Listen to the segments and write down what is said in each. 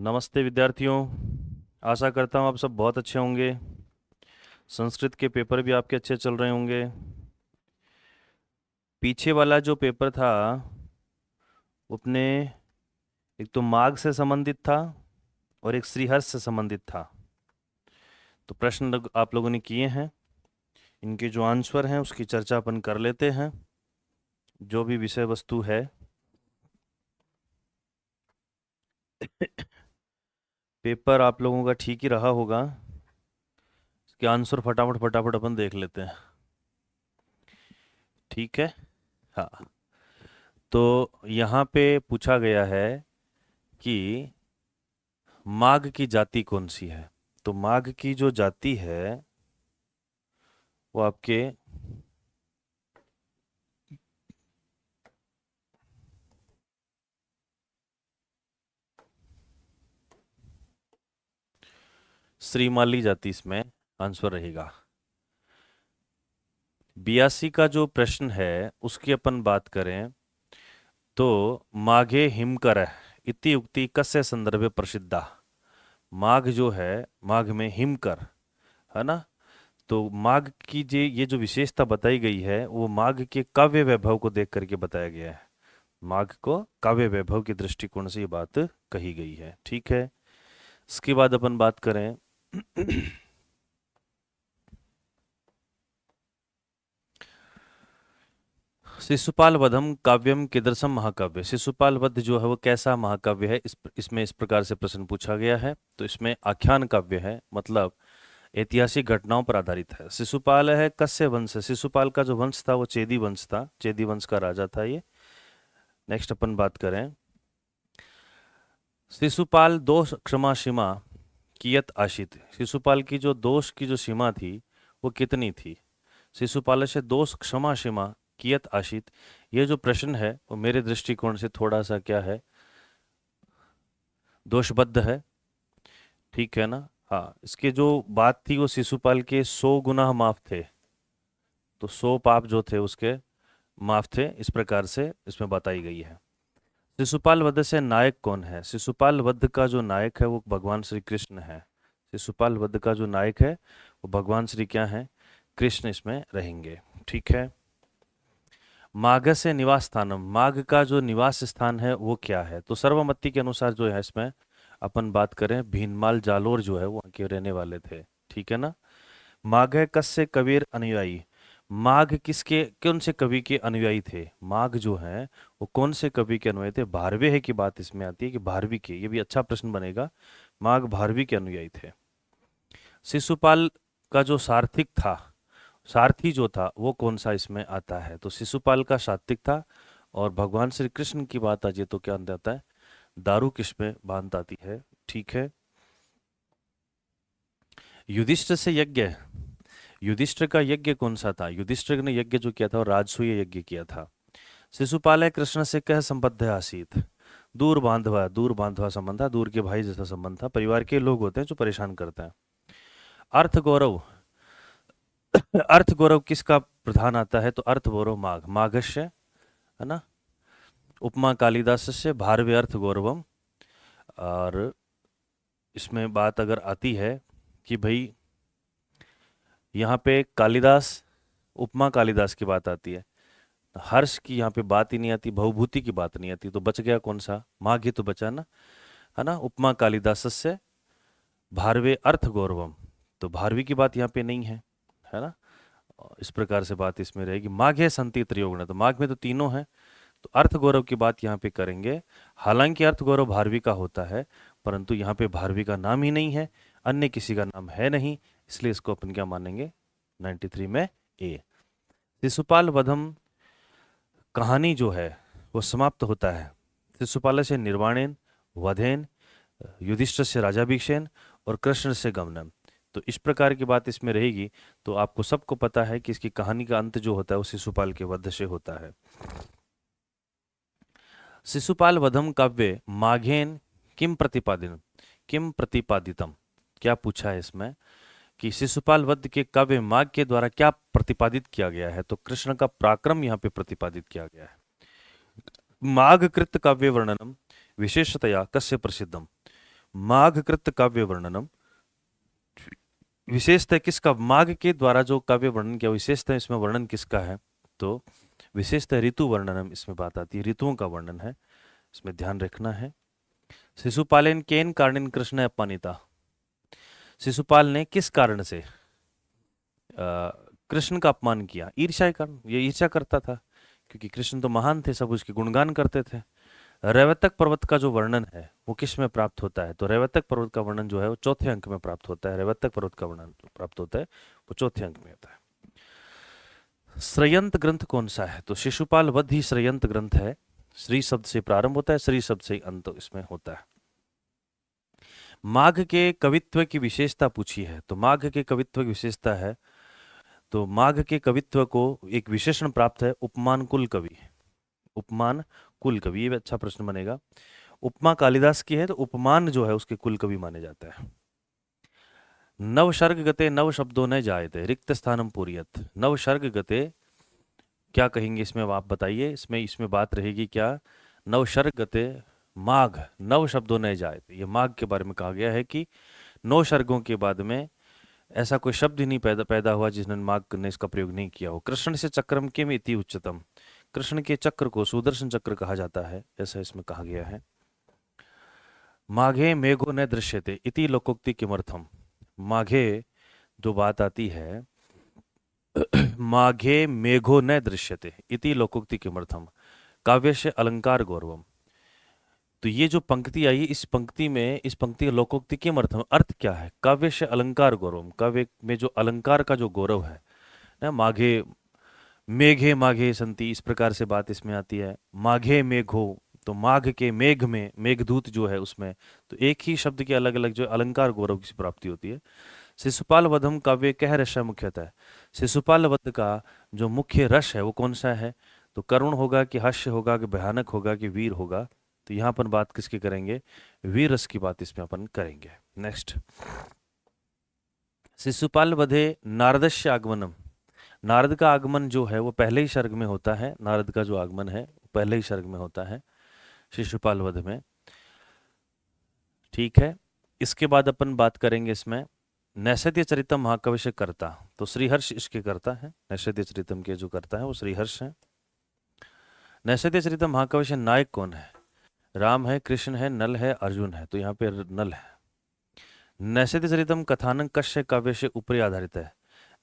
नमस्ते विद्यार्थियों। आशा करता हूँ आप सब बहुत अच्छे होंगे। संस्कृत के पेपर भी आपके अच्छे चल रहे होंगे। पीछे वाला जो पेपर था अपने एक तो माघ से संबंधित था और एक श्रीहर्ष से संबंधित था। तो प्रश्न आप लोगों ने किए हैं, इनके जो आंसर हैं उसकी चर्चा अपन कर लेते हैं। जो भी विषय वस्तु है पेपर आप लोगों का ठीक ही रहा होगा। इसके आंसर फटाफट फटाफट अपन देख लेते हैं, ठीक है। हाँ, तो यहाँ पे पूछा गया है कि माघ की जाति कौन सी है। तो माघ की जो जाति है वो आपके श्रीमाली जाति इसमें आंसर रहेगा। 82 का जो प्रश्न है उसकी अपन बात करें तो माघे हिमकर इति उक्ति कस्य संदर्भे प्रसिद्धा। माघ जो है, माघ में हिमकर है ना। तो माघ की ये जो विशेषता बताई गई है वो माघ के काव्य वैभव को देख करके बताया गया है। माघ को काव्य वैभव के दृष्टिकोण से ये बात कही गई है, ठीक है। इसके बाद अपन बात करें शिशुपाल वधम काव्यम कीदृशम महाकाव्य। शिशुपाल वध जो है वो कैसा महाकाव्य है, इसमें इस प्रकार से प्रश्न पूछा गया है। तो इसमें आख्यान काव्य है, मतलब ऐतिहासिक घटनाओं पर आधारित है। शिशुपाल है कस्य वंश है। शिशुपाल का जो वंश था वो चेदी वंश था, चेदी वंश का राजा था ये। नेक्स्ट अपन बात करें शिशुपाल दोष क्षमा सीमा कियत आशित। शिशुपाल की जो दोष की जो सीमा थी वो कितनी थी। शिशुपाल से दोष क्षमा सीमा कियत आशित, ये जो प्रश्न है वो मेरे दृष्टिकोण से थोड़ा सा क्या है, दोषबद्ध है, ठीक है ना। हाँ, इसके जो बात थी वो शिशुपाल के 100 गुनाह माफ थे। तो 100 पाप जो थे उसके माफ थे, इस प्रकार से इसमें बताई गई है। शिशुपाल वध से नायक कौन है। शिशुपाल वध का जो नायक है वो भगवान श्री कृष्ण है। शिशुपाल वध का जो नायक है वो भगवान श्री क्या है, कृष्ण इसमें रहेंगे, ठीक है। माघ से निवास स्थानम, माघ का जो निवास स्थान है वो क्या है। तो सर्वमति के अनुसार जो है इसमें अपन बात करें भीनमाल जालोर जो है वो वहाँ के रहने वाले थे, ठीक है ना। माघ है कस्य कबीर अनुयायी। माघ किसके, कौन से कवि के अनुयायी थे। माघ जो है वो कौन से कवि के अनुयायी थे। भारवे है की बात इसमें आती है कि भारवी के, ये भी अच्छा प्रश्न बनेगा। माघ भारवी के अनुयायी थे। शिशुपाल का जो सारथिक था, सारथी जो था वो कौन सा इसमें आता है। तो शिशुपाल का सात्विक था। और भगवान श्री कृष्ण की बात आ जाए तो क्या आता है, दारू किसमें बांध आती है, ठीक है। युधिष्ठिर से यज्ञ, युधिष्ठिर का यज्ञ कौन सा था। युधिष्ठिर ने यज्ञ जो किया था वो राजसूय यज्ञ किया था। शिशुपाल है कृष्ण से कह संबद्ध आसीत। दूर बांधवा, दूर बांधवा संबंध था, दूर के भाई जैसा संबंध था। परिवार के लोग होते हैं जो परेशान करते हैं। अर्थ गौरव, अर्थ गौरव किसका प्रधान आता है। तो अर्थ गौरव माघ, माघस्य है ना। उपमा कालिदास से भारवे अर्थ गौरवम। और इसमें बात अगर आती है कि भाई यहाँ पे कालिदास, उपमा कालिदास की बात आती है, हर्ष की यहाँ पे बात ही नहीं आती, भवभूति की बात नहीं आती, तो बच गया कौन सा, माघ ही तो बचा ना, है ना। उपमा कालिदास से भारवे अर्थ गौरवम, तो भारवी की बात यहाँ पे नहीं है ना। इस प्रकार से बात इसमें रहेगी। माघे संति त्रियोगुण, तो माघ में तो तीनों हैं, तो अर्थ गौरव की बात यहाँ पे करेंगे। हालांकि अर्थ गौरव भारवी का होता है, परंतु यहाँ पे भारवी का नाम ही नहीं है, अन्य किसी का नाम है नहीं, इसलिए इसको अपन क्या मानेंगे 93 में ए। शिशुपाल वधम कहानी जो है वो समाप्त होता है शिशुपाल से निर्वाणेन, वधेन, युधिष्ठिर से राजाभिषेन और कृष्ण से गमनम। तो इस प्रकार की बात इसमें रहेगी। तो आपको सबको पता है कि इसकी कहानी का अंत जो होता है वो शिशुपाल के वध से होता है। शिशुपाल वधम काव्य माघेन किम प्रतिपादित, किम प्रतिपादितम, क्या पूछा है इसमें कि शिशुपाल वध के काव्य माघ के द्वारा क्या प्रतिपादित किया गया है। तो कृष्ण का पराक्रम यहाँ पे प्रतिपादित किया गया है। माघ कृत काव्य वर्णनम विशेषतया कस्य प्रसिद्धम, माघकृत काव्य वर्णनम, विशेषतः किसका, माघ के द्वारा जो काव्य वर्णन किया विशेषतः इसमें वर्णन किसका है, तो विशेषतः ऋतु वर्णनम इसमें बात आती है, ऋतुओं का वर्णन है, इसमें ध्यान रखना है। शिशुपालेन केन कारणेन कृष्ण अपमानिता, शिशुपाल ने किस कारण से कृष्ण का अपमान किया, ईर्ष्या के कारण, ये ईर्ष्या करता था क्योंकि कृष्ण तो महान थे, सब उसके गुणगान करते थे। रैवतक पर्वत का जो वर्णन है वो किस में प्राप्त होता है, तो रैवतक पर्वत का वर्णन जो है वो चौथे अंक में प्राप्त होता है, रैवतक पर्वत का वर्णन प्राप्त होता है वो चौथे अंक में होता है। श्रयंत ग्रंथ कौन सा है, तो शिशुपाल वध ही श्रयंत ग्रंथ है, श्री शब्द से प्रारंभ होता है, श्री शब्द से अंत इसमें होता है। माघ के कवित्व की विशेषता पूछी है, तो माघ के कवित्व की विशेषता है, तो माघ के कवित्व को एक विशेषण प्राप्त है, उपमान कुल कवि, उपमान कुल कवि, ये भी अच्छा प्रश्न बनेगा। उपमा कालिदास की है तो उपमान जो है उसके कुल कवि माने जाता है। नव सर्ग गते नव शब्दों न जायते रिक्त स्थानम पूरियत, नव सर्ग गते क्या कहेंगे इसमें आप बताइए, इसमें बात रहेगी क्या, नव सर्ग गते माघ नव शब्दों न जायते, ये माघ के बारे में कहा गया है कि 9 सर्गों के बाद में ऐसा कोई शब्द ही नहीं पैदा हुआ जिसने माघ ने इसका प्रयोग नहीं किया हो। कृष्ण से चक्रम के में इति उच्चतम, कृष्ण के चक्र को सुदर्शन चक्र कहा जाता है, ऐसा इसमें कहा गया है। माघे मेघो न दृश्यते इति लोकोक्ति किमर्थम, माघे जो बात आती है माघे मेघो न दृश्यते इति लोकोक्ति किमर्थम, काव्य से अलंकार गौरवम, तो ये जो पंक्ति आई इस पंक्ति का लोकोक्ति किमर्थम अर्थ क्या है, काव्य से अलंकार गौरवम, काव्य में जो अलंकार का जो गौरव है ना, माघे मेघे माघे संति, इस प्रकार से बात इसमें आती है। माघे मेघो, तो माघ के मेघ में मेघदूत जो है उसमें, तो एक ही शब्द के अलग अलग जो अलंकार गौरव की प्राप्ति होती है। शिशुपाल वधम काव्य कह रस है मुख्यतः, शिशुपाल वध का जो मुख्य रस है वो कौन सा है, तो करुण होगा कि हास्य होगा कि भयानक होगा कि वीर होगा, तो यहाँ अपन बात किसकी करेंगे, वीर रस की बात इसमें अपन करेंगे। नेक्स्ट, शिशुपाल वधे नारदस्य आगमनम, नारद का आगमन जो है वो पहले ही सर्ग में होता है, नारद का जो आगमन है पहले ही सर्ग में होता है शिशुपाल वध में, ठीक है। इसके बाद अपन बात करेंगे इसमें नैषधीय चरितम महाकाव्य से कर्ता, तो श्रीहर्ष इसके कर्ता है, नैषधीय चरितम के जो कर्ता है वो श्रीहर्ष है। नैषधीय चरितम महाकाव्य से नायक कौन है, राम है, कृष्ण है, नल है, अर्जुन है, तो यहाँ पे नल है। नैषधीय चरितम कथानक कश्य काव्य से ऊपर आधारित है,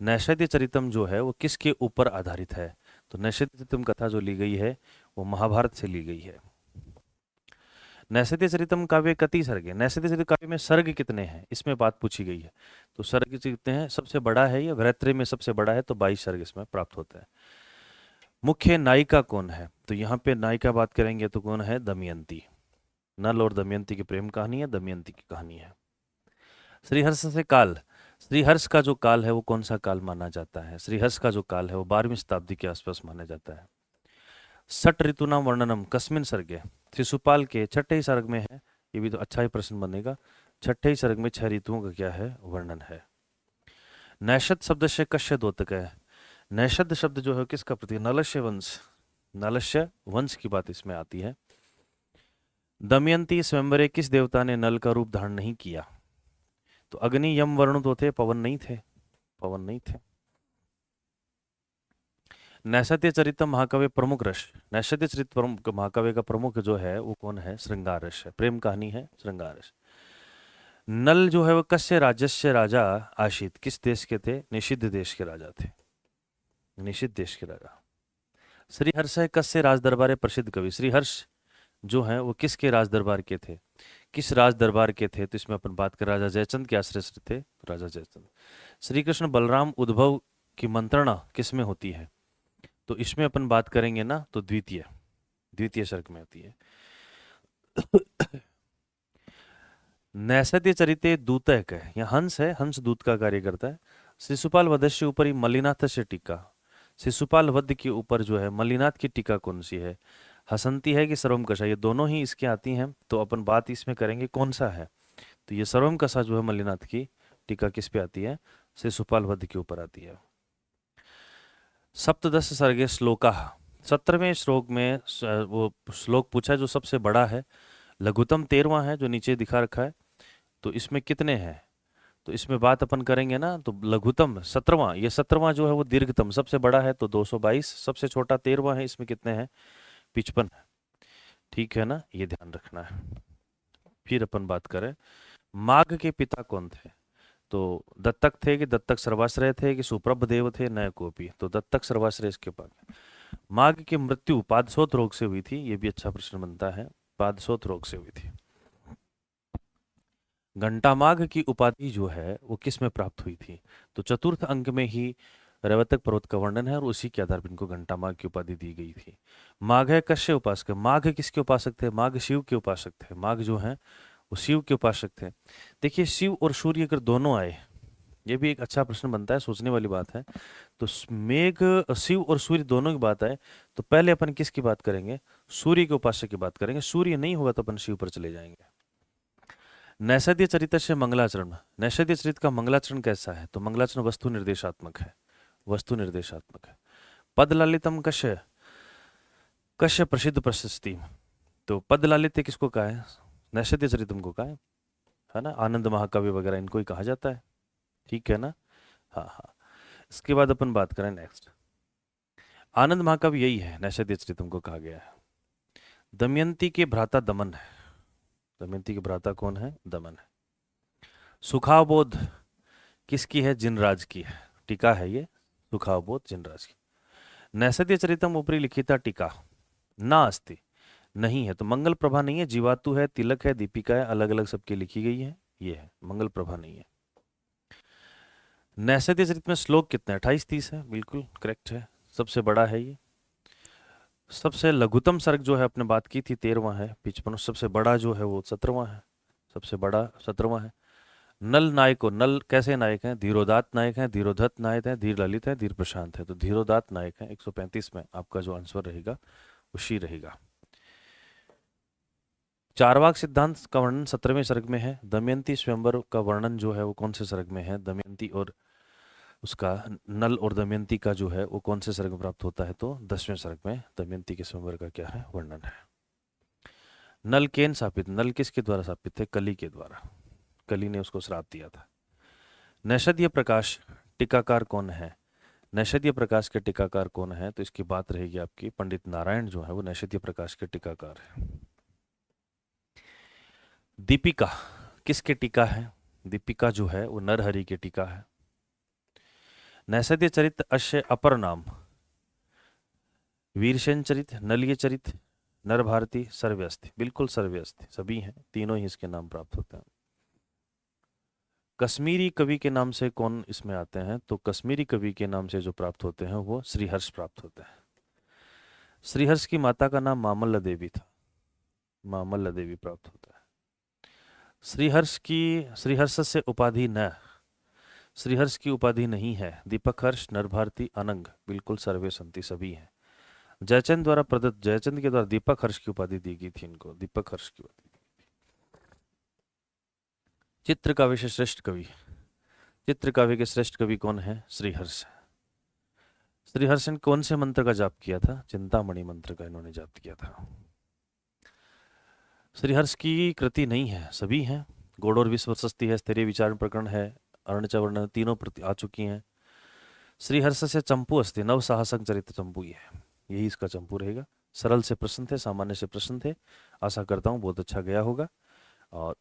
नैषधीय चरितम जो है वो किसके ऊपर आधारित है, तो नैषधीय चरितम कथा जो ली गई है वो महाभारत से ली गई है। नैषधीय चरितम काव्य कति सर्ग है, नैषधीय चरित काव्य में सर्ग कितने हैं इसमें बात पूछी गई है, तो सर्ग कितने हैं, सबसे बड़ा है ये वृत्रे में सबसे बड़ा है, तो 22 सर्ग इसमें प्राप्त होता है। मुख्य नायिका कौन है, तो यहाँ पे नायिका बात करेंगे तो कौन है, दमयंती, नल और दमयंती की प्रेम कहानी है, दमयंती की कहानी है। श्रीहर्ष से काल, श्रीहर्ष का जो काल है वो कौन सा काल माना जाता है, श्रीहर्ष का जो काल है वो 12वीं शताब्दी के आसपास माना जाता है। षट ऋतुनाम वर्णनम कस्मिन सर्गे, शिशुपाल के छठे ही सर्ग में है, ये भी तो अच्छा ही प्रश्न बनेगा, छठे ही सर्ग में 6 ऋतुओं का क्या है वर्णन है। नैषद शब्द से कश्य द्योतक है, नैषद शब्द जो है किसका प्रतीक, नलस्य वंश, नलस्य वंश की बात इसमें आती है। दमयंती स्वयंवरे किस देवता ने नल का रूप धारण नहीं किया, तो अग्नि यम वरुण तो थे, पवन नहीं थे, पवन नहीं थे। नैषधीय चरितम महाकाव्य प्रमुख रस, नैषधीय चरित महाकाव्य का प्रमुख जो है वो कौन है, श्रृंगार रस है, प्रेम कहानी है श्रृंगार रस। नल जो है वो कस्य राजस्य राजा आशित, किस देश के थे, निषिद्ध देश के राजा थे, निषिद्ध देश के राजा। श्रीहर्ष है कस्य राज दरबार प्रसिद्ध कवि, श्रीहर्ष जो है वो किसके राज दरबार के थे, किस राज दरबार के थे, तो इसमें अपन बात कर राजा जयचंद के आश्रय से थे, राजा जयचंद। श्री कृष्ण बलराम उद्भव की मंत्रणा किस में होती है, तो इसमें अपन बात करेंगे ना तो द्वितीय सर्ग में होती है। नैषधीय चरिते दूतक है, यहाँ हंस है, हंस दूत का कार्य करता है। शिशुपाल वधस्य ऊपर ही मल्लिनाथ से टीका, शिशुपाल वध के ऊपर जो है मल्लिनाथ की टीका कौन सी है, हसंती है कि सर्वम कषा, ये दोनों ही इसके आती हैं, तो अपन बात इसमें करेंगे कौन सा है, तो ये सर्वम कषा जो है मल्लिनाथ की टीका किस पे आती है, शिशुपाल वध के ऊपर आती है। सप्तदश सर्गे श्लोका, 17वें श्लोक में वो श्लोक पूछा जो सबसे बड़ा है, लघुतम 13वां है जो नीचे दिखा रखा है, तो इसमें कितने हैं? तो इसमें बात अपन करेंगे ना, तो लघुतम 17वां, ये 17वां जो है वो दीर्घतम सबसे बड़ा है तो 222, सबसे छोटा 13वां है, इसमें कितने हैं? 55 है। ठीक है ना, ये ध्यान रखना है। फिर अपन बात करें, माघ के पिता कौन थे? तो दत्तक थे कि दत्तक सर्वाश्रय थे कि सुप्रभ देव थे, नय कोपी? तो दत्तक सर्वाश्रय इसके पास है। माघ की मृत्यु पादसोत रोग से हुई थी, ये भी अच्छा प्रश्न बनता है, पादसोत रोग से हुई थी। घंटा माघ की उपाधि जो है वो किस में प्राप्त हुई थी? तो चतुर्थ अंक में ही रैवतक पर्वत का वर्णन है और उसी के आधार पर इनको घंटा माघ की उपाधि दी गई थी। माघ है कश्य उपासक, माघ किसके उपासक थे? माघ शिव के उपासक थे, माघ जो है वो शिव के उपासक थे। देखिए शिव और सूर्य अगर दोनों आए, ये भी एक अच्छा प्रश्न बनता है, सोचने वाली बात है। तो मेघ, शिव और सूर्य दोनों की बात आए तो पहले अपन किसकी बात करेंगे? सूर्य के उपासक की बात करेंगे। सूर्य नहीं होगा तो अपन शिव पर चले जाएंगे। नैषधीय चरित्र से मंगलाचरण, नैषधीय चरित्र का मंगलाचरण कैसा है? तो मंगलाचरण वस्तु निर्देशात्मक है, वस्तु निर्देशात्मक है। पद ललितम कश्य, कश्य प्रसिद्ध प्रशस्ति। तो पद लालित्य किसको कहा है? नैषधीय चरितम को कहा है ना, आनंद महाकाव्य वगैरह इनको ही कहा जाता है। ठीक है ना, हाँ हाँ। इसके बाद अपन बात करें नेक्स्ट, आनंद महाकाव्य यही है, नैषधीय चरितम को कहा गया है। दमयंती के भ्राता दमन है, दमयंती के भ्राता कौन है? दमन है। सुखावबोध किसकी है? जिनराज की है, टीका है ये, सुखावबोध जिनराज की। नैषधीय चरितम ऊपरी लिखिता टीका ना अस्ति, नहीं है, तो मंगल प्रभा नहीं है, जीवातु है, तिलक है, दीपिका है, अलग अलग सबकी लिखी गई है, ये है, मंगल प्रभा नहीं है। नैषधीय चरित में श्लोक कितने? 28-30 है, बिल्कुल करेक्ट है, सबसे बड़ा है ये। सबसे लघुतम सर्ग जो है आपने बात की थी 13वां है 55, सबसे बड़ा जो है वो 17वां है, सबसे बड़ा 17वां है। नल नायको, नल कैसे नायक हैं? धीरोदात नायक हैं, धीरोधत नायक हैं, धीर ललित है, धीर प्रशांत है। तो धीरोदात नायक है, 135 में आपका जो आंसर रहेगा वो शी रहेगा। चारवाक सिद्धांत का वर्णन 17वें सर्ग में है। दमयंती स्वयंवर का वर्णन जो है वो कौन से सर्ग में है? दमयंती और उसका, नल और दमयंती का जो है वो कौन से सर्ग में प्राप्त होता है? तो 10वें सर्ग में दमयंती के स्वयंवर का क्या है? वर्णन है। नल केन शापित, नल किसके द्वारा शापित थे? कली के द्वारा, कली ने उसको श्राप दिया था। नैषधीय प्रकाश टीकाकार कौन है? नैषधीय प्रकाश के टीकाकार कौन है? तो इसकी बात रहेगी आपकी पंडित नारायण जो है वो नैषधीय प्रकाश के टीकाकार है। दीपिका किसके टीका है? दीपिका जो है वो नरहरि के टीका है। नैषधीय चरित अश्य अपर नाम, वीरसेन चरित, नलिय चरित, नर भारती, सर्व्यस्थ, बिल्कुल सर्व्यस्थ सभी हैं, तीनों ही इसके नाम प्राप्त होते हैं। कश्मीरी कवि के नाम से कौन इसमें आते हैं? तो कश्मीरी कवि के नाम से जो प्राप्त होते हैं वो श्रीहर्ष प्राप्त होते हैं। श्रीहर्ष की माता का नाम मामल्ल देवी था, मामल्ल देवी प्राप्त होता है। श्रीहर्ष की, श्रीहर्ष से उपाधि न, श्रीहर्ष की उपाधि नहीं है। दीपक हर्ष, नरभारती, अनंग, बिल्कुल सर्वे संति सभी हैं। जयचंद द्वारा प्रदत्त, जयचंद के द्वारा दीपक हर्ष की उपाधि दी गई थी इनको, दीपक हर्ष की उपाधि। चित्र काव्य से श्रेष्ठ कवि, चित्र काव्य के श्रेष्ठ कवि कौन है? श्रीहर्ष। श्रीहर्ष ने कौन से मंत्र का जाप किया था? चिंतामणि मंत्र का इन्होंने जाप किया था। श्रीहर्ष की कृति नहीं है, सभी हैं। गौड़ोर विश्वसस्ती है, स्थैर्य विचारण प्रकरण है, अरणच वर्णन, तीनों प्रति आ चुकी हैं। श्रीहर्ष से चंपू अस्ति, नव साहसक चरित्र चंपू ही है, यही इसका चंपू रहेगा। सरल से प्रश्न थे, सामान्य से प्रश्न थे, आशा करता हूँ बहुत अच्छा गया होगा। और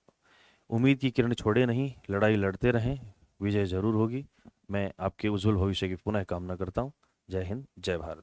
उम्मीद की किरण छोड़े नहीं, लड़ाई लड़ते रहें, विजय जरूर होगी। मैं आपके उज्जवल भविष्य की पुनः कामना करता हूँ। जय हिंद, जय भारत।